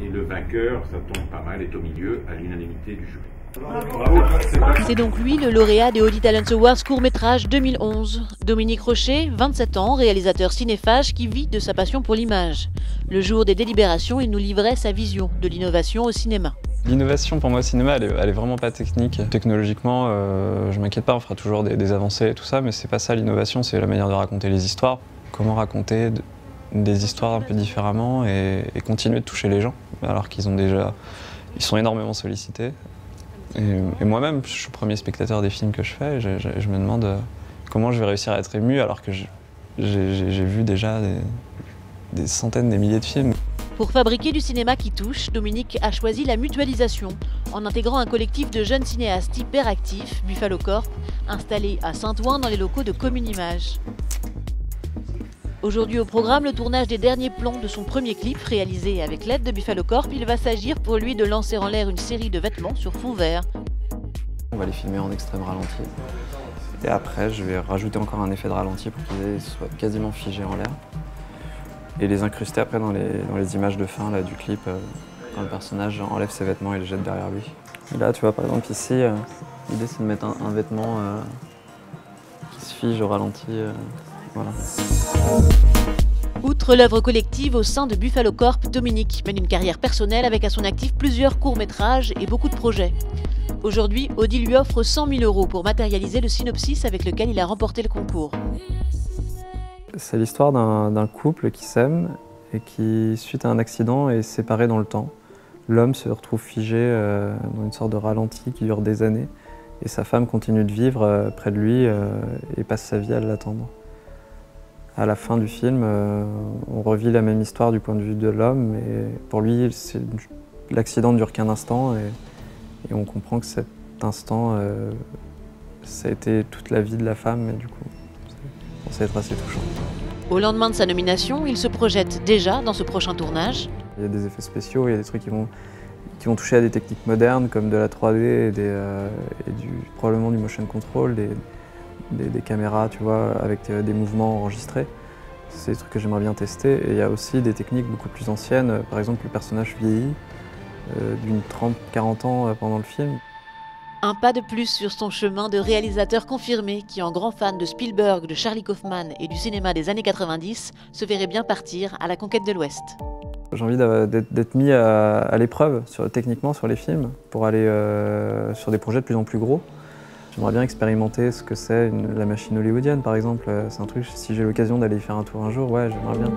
Et le vainqueur, ça tombe pas mal, est au milieu à l'unanimité du jury. C'est donc lui le lauréat des Audi Talents Awards court-métrage 2011. Dominique Rocher, 27 ans, réalisateur cinéphage qui vit de sa passion pour l'image. Le jour des délibérations, il nous livrait sa vision de l'innovation au cinéma. L'innovation pour moi au cinéma, elle est vraiment pas technique. Technologiquement, je m'inquiète pas, on fera toujours des avancées et tout ça, mais c'est pas ça l'innovation, c'est la manière de raconter les histoires. Comment raconter des histoires un peu différemment et continuer de toucher les gens, alors qu'ils ils sont énormément sollicités. Et moi-même, je suis le premier spectateur des films que je fais, et je me demande comment je vais réussir à être ému alors que j'ai vu déjà des centaines, des milliers de films. Pour fabriquer du cinéma qui touche, Dominique a choisi la mutualisation en intégrant un collectif de jeunes cinéastes hyper actifs, Buffalo Corp, installé à Saint-Ouen dans les locaux de Commune Image. Aujourd'hui au programme, le tournage des derniers plans de son premier clip réalisé avec l'aide de Buffalo Corp. Il va s'agir pour lui de lancer en l'air une série de vêtements sur fond vert. On va les filmer en extrême ralenti. Et après, je vais rajouter encore un effet de ralenti pour qu'ils soient quasiment figés en l'air. Et les incruster après dans les images de fin là, du clip, quand le personnage enlève ses vêtements et les jette derrière lui. Et là, tu vois, par exemple ici, l'idée c'est de mettre un vêtement qui se fige au ralenti. Voilà. Outre l'œuvre collective au sein de Buffalo Corp, Dominique mène une carrière personnelle avec à son actif plusieurs courts-métrages et beaucoup de projets. Aujourd'hui, Audi lui offre 100 000 € pour matérialiser le synopsis avec lequel il a remporté le concours. C'est l'histoire d'un couple qui s'aime et qui, suite à un accident, est séparé dans le temps. L'homme se retrouve figé dans une sorte de ralenti qui dure des années et sa femme continue de vivre près de lui et passe sa vie à l'attendre. À la fin du film, on revit la même histoire du point de vue de l'homme, mais pour lui, l'accident ne dure qu'un instant et on comprend que cet instant, ça a été toute la vie de la femme, et du coup, ça va être assez touchant. Au lendemain de sa nomination, il se projette déjà dans ce prochain tournage. Il y a des effets spéciaux, il y a des trucs qui vont toucher à des techniques modernes, comme de la 3D et probablement du motion control, des caméras, tu vois, avec des mouvements enregistrés. C'est des trucs que j'aimerais bien tester. Et il y a aussi des techniques beaucoup plus anciennes. Par exemple, le personnage vieillit d'une 30-40 ans pendant le film. Un pas de plus sur son chemin de réalisateur confirmé qui, en grand fan de Spielberg, de Charlie Kaufman et du cinéma des années 90, se verrait bien partir à la conquête de l'Ouest. J'ai envie d'être mis à l'épreuve techniquement sur les films pour aller sur des projets de plus en plus gros. J'aimerais bien expérimenter ce que c'est la machine hollywoodienne, par exemple. C'est un truc, si j'ai l'occasion d'aller y faire un tour un jour, ouais, j'aimerais bien.